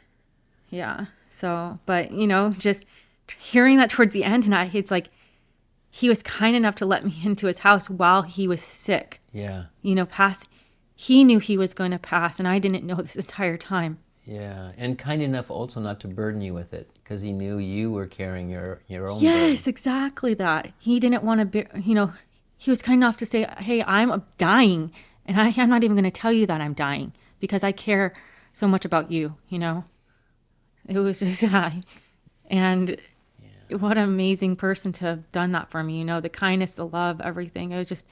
Speaker 2: Yeah. So, but, just hearing that towards the end, and it's like, he was kind enough to let me into his house while he was sick.
Speaker 1: Yeah.
Speaker 2: He knew he was going to pass, and I didn't know this entire time.
Speaker 1: Yeah, and kind enough also not to burden you with it, because he knew you were carrying your own
Speaker 2: Yes,
Speaker 1: burden.
Speaker 2: exactly that. He didn't want to, he was kind enough to say, hey, I'm dying, and I'm not even going to tell you that I'm dying, because I care so much about you, It was just, and what an amazing person to have done that for me, the kindness, the love, everything. It was just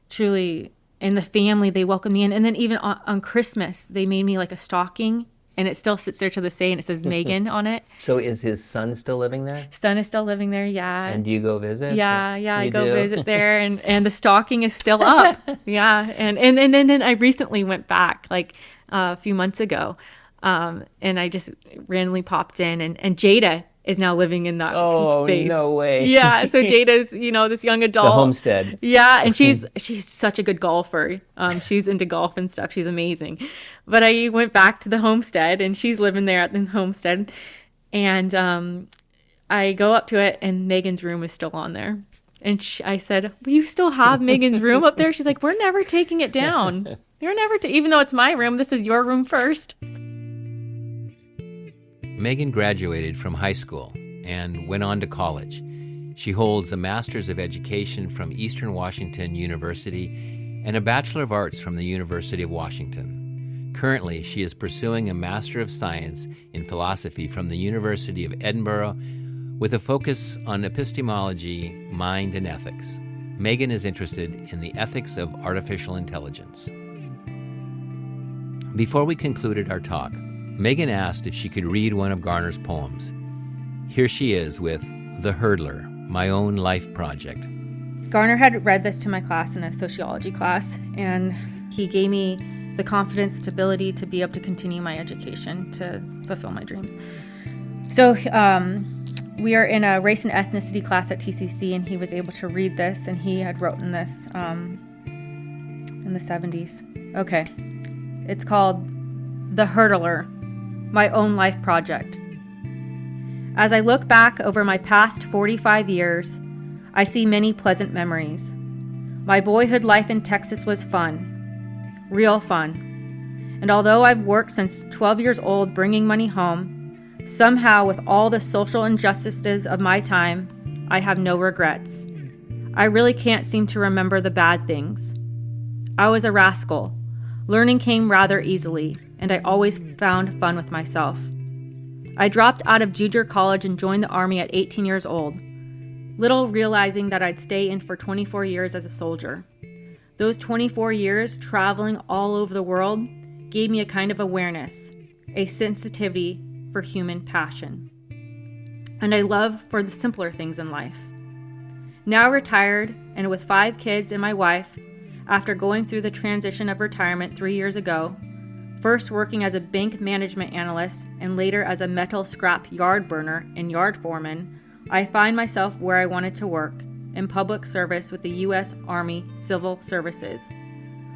Speaker 2: truly, and the family, they welcomed me in. And then even on Christmas, they made me like a stocking, and it still sits there to this day, and it says Meghan on it.
Speaker 1: So is his son still living there?
Speaker 2: Son is still living there, yeah.
Speaker 1: And do you go visit?
Speaker 2: Yeah, I go visit there, and the stocking is still up. Yeah, and then I recently went back, like a few months ago, and I just randomly popped in, and Jada is now living in that space.
Speaker 1: Oh, no way.
Speaker 2: Yeah, so Jada's, this young adult.
Speaker 1: The homestead.
Speaker 2: Yeah, and she's such a good golfer. She's into golf and stuff. She's amazing. But I went back to the homestead, and she's living there at the homestead. And I go up to it, and Megan's room is still on there. And I said, will you still have Meghan's room up there? She's like, we're never taking it down. You're never, even though it's my room, this is your room first.
Speaker 1: Meghan graduated from high school and went on to college. She holds a Master's of Education from Eastern Washington University and a Bachelor of Arts from the University of Washington. Currently, she is pursuing a Master of Science in Philosophy from the University of Edinburgh with a focus on epistemology, mind, and ethics. Meghan is interested in the ethics of artificial intelligence. Before we concluded our talk, Meghan asked if she could read one of Garner's poems. Here she is with The Hurdler, My Own Life Project.
Speaker 2: Garner had read this to my class in a sociology class, and he gave me the confidence, stability to be able to continue my education, to fulfill my dreams. So we are in a race and ethnicity class at TCC, and he was able to read this, and he had written this in the 70s. Okay. It's called The Hurdler, My Own Life Project. As I look back over my past 45 years, I see many pleasant memories. My boyhood life in Texas was fun, real fun. And although I've worked since 12 years old bringing money home, somehow with all the social injustices of my time, I have no regrets. I really can't seem to remember the bad things. I was a rascal. Learning came rather easily, and I always found fun with myself. I dropped out of junior college and joined the Army at 18 years old, little realizing that I'd stay in for 24 years as a soldier. Those 24 years traveling all over the world gave me a kind of awareness, a sensitivity for human passion, and a love for the simpler things in life. Now retired, and with 5 kids and my wife, after going through the transition of retirement 3 years ago, first working as a bank management analyst and later as a metal scrap yard burner and yard foreman, I find myself where I wanted to work, in public service with the U.S. Army Civil Services.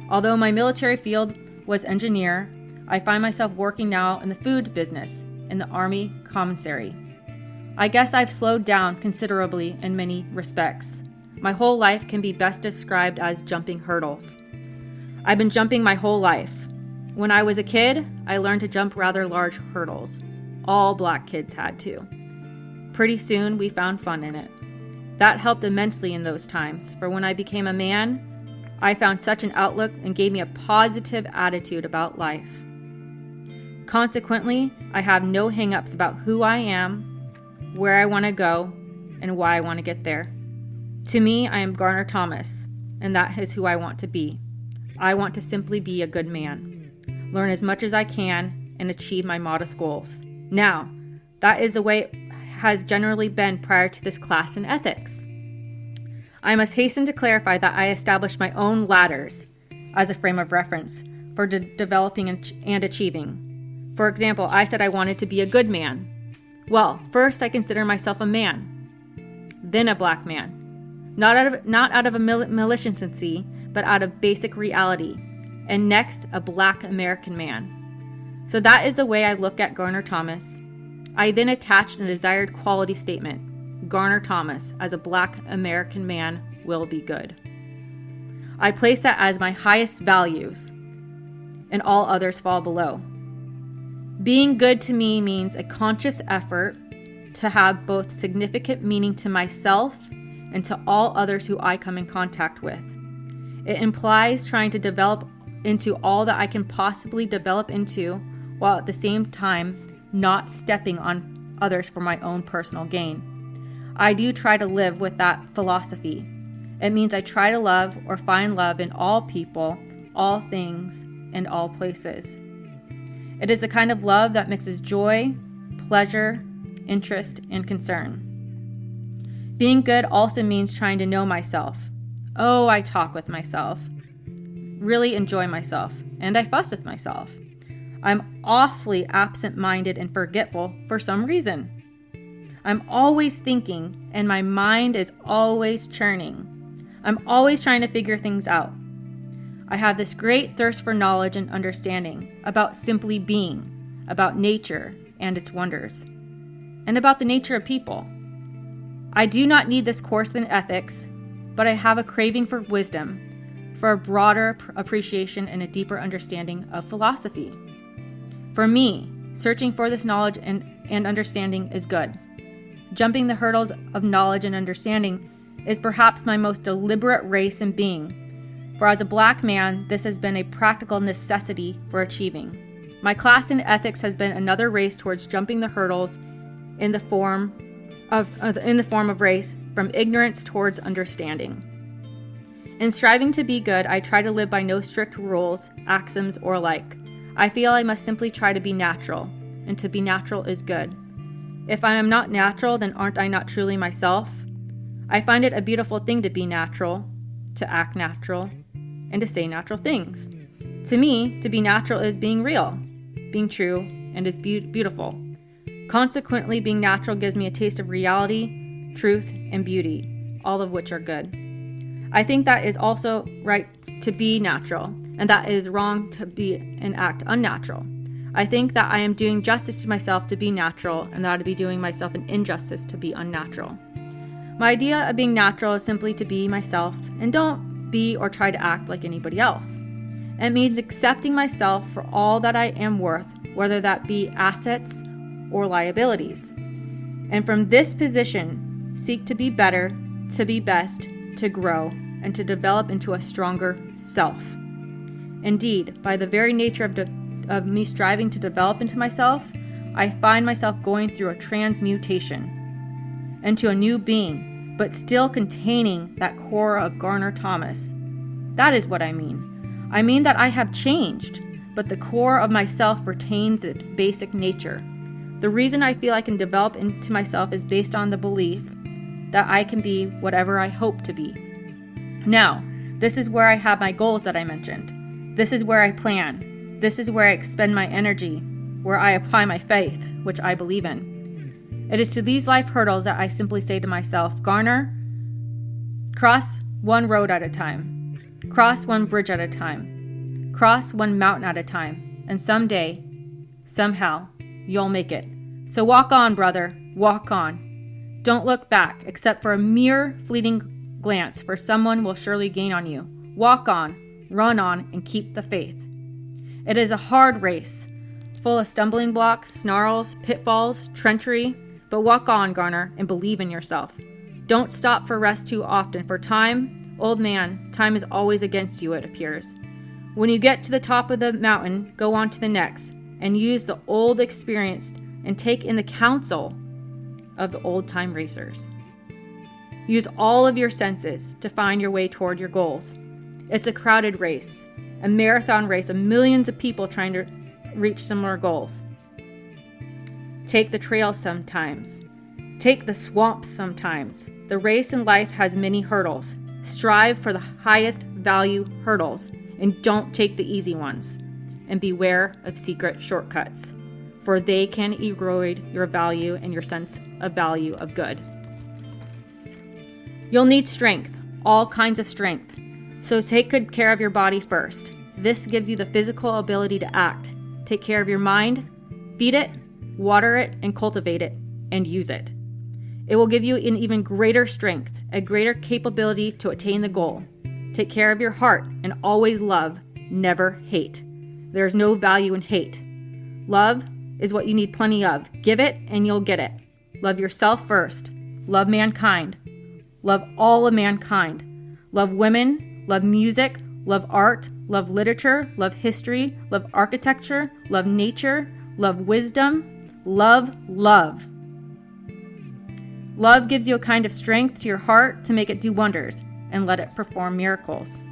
Speaker 2: Although my military field was engineer, I find myself working now in the food business, in the Army commissary. I guess I've slowed down considerably in many respects. My whole life can be best described as jumping hurdles. I've been jumping my whole life. When I was a kid, I learned to jump rather large hurdles. All black kids had to. Pretty soon, we found fun in it. That helped immensely in those times, for when I became a man, I found such an outlook and gave me a positive attitude about life. Consequently, I have no hang-ups about who I am, where I want to go, and why I want to get there. To me, I am Garner Thomas, and that is who I want to be. I want to simply be a good man, learn as much as I can, and achieve my modest goals. Now, that is the way has generally been prior to this class in ethics. I must hasten to clarify that I established my own ladders as a frame of reference for developing and achieving. For example, I said I wanted to be a good man. Well, first I consider myself a man, then a black man, not out of a maliciousness, but out of basic reality, and next a black American man. So that is the way I look at Garner Thomas. I then attached a desired quality statement: Garner Thomas, as a black American man, will be good. I place that as my highest values, and all others fall below. Being good to me means a conscious effort to have both significant meaning to myself and to all others who I come in contact with. It implies trying to develop into all that I can possibly develop into, while at the same time not stepping on others for my own personal gain. I do try to live with that philosophy. It means I try to love or find love in all people, all things, and all places. It is a kind of love that mixes joy, pleasure, interest, and concern. Being good also means trying to know myself. Oh, I talk with myself, really enjoy myself, and I fuss with myself. I'm awfully absent-minded and forgetful for some reason. I'm always thinking, and my mind is always churning. I'm always trying to figure things out. I have this great thirst for knowledge and understanding about simply being, about nature and its wonders, and about the nature of people. I do not need this course in ethics, but I have a craving for wisdom, for a broader appreciation and a deeper understanding of philosophy. For me, searching for this knowledge and understanding is good. Jumping the hurdles of knowledge and understanding is perhaps my most deliberate race in being, for as a black man, this has been a practical necessity for achieving. My class in ethics has been another race towards jumping the hurdles in the form of race, from ignorance towards understanding. In striving to be good, I try to live by no strict rules, axioms, or like. I feel I must simply try to be natural, and to be natural is good. If I am not natural, then aren't I not truly myself? I find it a beautiful thing to be natural, to act natural, and to say natural things. To me, to be natural is being real, being true, and is beautiful. Consequently, being natural gives me a taste of reality, truth, and beauty, all of which are good. I think that is also right to be natural, and that it is wrong to be and act unnatural. I think that I am doing justice to myself to be natural, and that I would be doing myself an injustice to be unnatural. My idea of being natural is simply to be myself, and don't be or try to act like anybody else. It means accepting myself for all that I am worth, whether that be assets or liabilities. And from this position, seek to be better, to be best, to grow, and to develop into a stronger self. Indeed, by the very nature of me striving to develop into myself, I find myself going through a transmutation into a new being, but still containing that core of Garner Thomas. That is what I mean. I mean that I have changed, but the core of myself retains its basic nature. The reason I feel I can develop into myself is based on the belief that I can be whatever I hope to be. Now, this is where I have my goals that I mentioned. This is where I plan. This is where I expend my energy, where I apply my faith, which I believe in. It is to these life hurdles that I simply say to myself, Garner, cross one road at a time. Cross one bridge at a time. Cross one mountain at a time. And someday, somehow, you'll make it. So walk on, brother, walk on. Don't look back, except for a mere fleeting glance, for someone will surely gain on you. Walk on, run on, and keep the faith. It is a hard race, full of stumbling blocks, snarls, pitfalls, treachery, but walk on, Garner, and believe in yourself. Don't stop for rest too often, for time, old man, time is always against you, it appears. When you get to the top of the mountain, go on to the next, and use the old experience and take in the counsel of the old-time racers. Use all of your senses to find your way toward your goals. It's a crowded race, a marathon race of millions of people trying to reach similar goals. Take the trail sometimes. Take the swamps sometimes. The race in life has many hurdles. Strive for the highest value hurdles and don't take the easy ones. And beware of secret shortcuts, for they can erode your value and your sense of value of good. You'll need strength, all kinds of strength. So take good care of your body first. This gives you the physical ability to act. Take care of your mind, feed it, water it, and cultivate it, and use it. It will give you an even greater strength, a greater capability to attain the goal. Take care of your heart and always love, never hate. There is no value in hate. Love is what you need plenty of. Give it and you'll get it. Love yourself first. Love mankind. Love all of mankind. Love women. Love music. Love art. Love literature. Love history. Love architecture. Love nature. Love wisdom. Love, love. Love gives you a kind of strength to your heart to make it do wonders and let it perform miracles.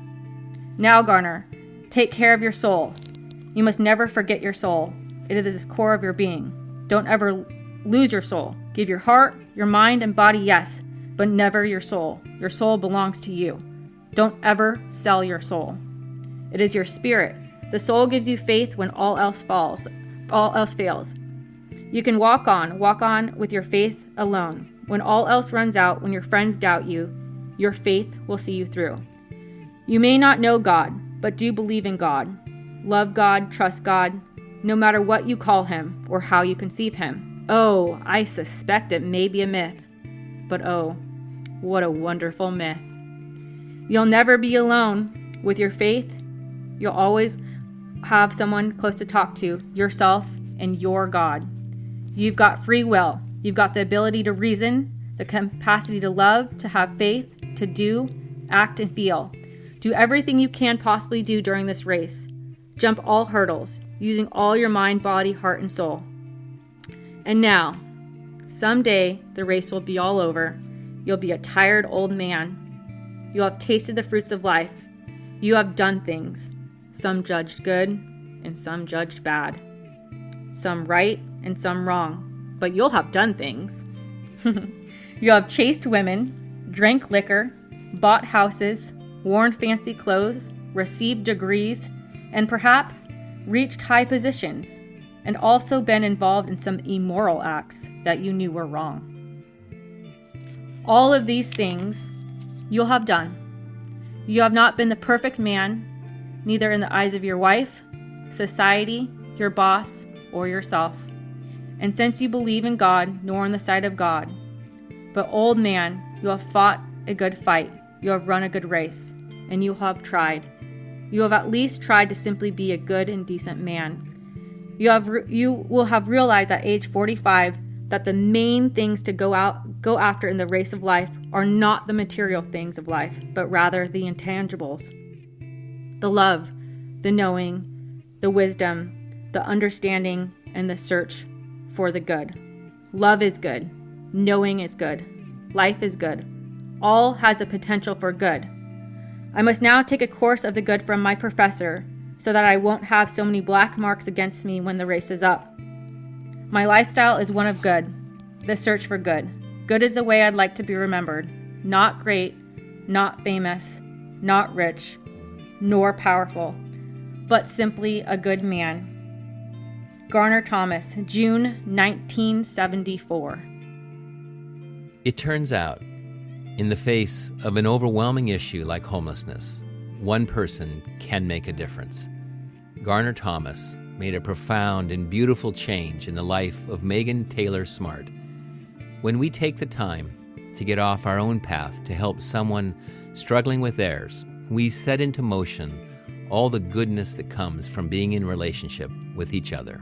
Speaker 2: Now, Garner, take care of your soul. You must never forget your soul. It is the core of your being. Don't ever lose your soul. Give your heart, your mind, and body, yes, but never your soul. Your soul belongs to you. Don't ever sell your soul. It is your spirit. The soul gives you faith when all else fails. You can walk on with your faith alone. When all else runs out, when your friends doubt you, your faith will see you through. You may not know God, but do believe in God. Love God, trust God, no matter what you call him or how you conceive him. Oh, I suspect it may be a myth, but oh, what a wonderful myth. You'll never be alone. With your faith, you'll always have someone close to talk to, yourself and your God. You've got free will. You've got the ability to reason, the capacity to love, to have faith, to do, act, and feel. Do everything you can possibly do during this race. Jump all hurdles, using all your mind, body, heart, and soul. And now, someday the race will be all over. You'll be a tired old man. You'll have tasted the fruits of life. You have done things. Some judged good and some judged bad. Some right and some wrong. But you'll have done things. You'll have chased women, drank liquor, bought houses, worn fancy clothes, received degrees, and perhaps reached high positions, and also been involved in some immoral acts that you knew were wrong. All of these things you'll have done. You have not been the perfect man, neither in the eyes of your wife, society, your boss, or yourself. And since you believe in God, nor in the sight of God. But old man, you have fought a good fight. You have run a good race. And you have tried. You have at least tried to simply be a good and decent man. You will have realized at age 45 that the main things to go after in the race of life are not the material things of life, but rather the intangibles. The love, the knowing, the wisdom, the understanding, and the search for the good. Love is good. Knowing is good. Life is good. All has a potential for good. I must now take a course of the good from my professor so that I won't have so many black marks against me when the race is up. My lifestyle is one of good, the search for good. Good is the way I'd like to be remembered. Not great, not famous, not rich, nor powerful, but simply a good man. Garner Thomas, June 1974.
Speaker 1: It turns out, in the face of an overwhelming issue like homelessness, one person can make a difference. Garner Thomas made a profound and beautiful change in the life of Meghan Taylor Smart. When we take the time to get off our own path to help someone struggling with theirs, we set into motion all the goodness that comes from being in relationship with each other.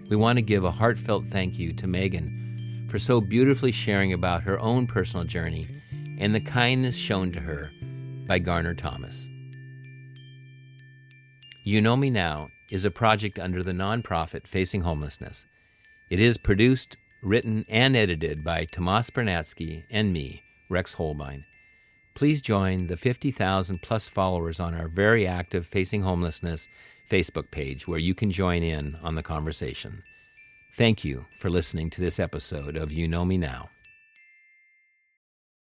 Speaker 1: We want to give a heartfelt thank you to Meghan for so beautifully sharing about her own personal journey and the kindness shown to her by Garner Thomas. You Know Me Now is a project under the nonprofit Facing Homelessness. It is produced, written, and edited by Tomas Bernatsky and me, Rex Holbein. Please join the 50,000 plus followers on our very active Facing Homelessness Facebook page, where you can join in on the conversation. Thank you for listening to this episode of You Know Me Now.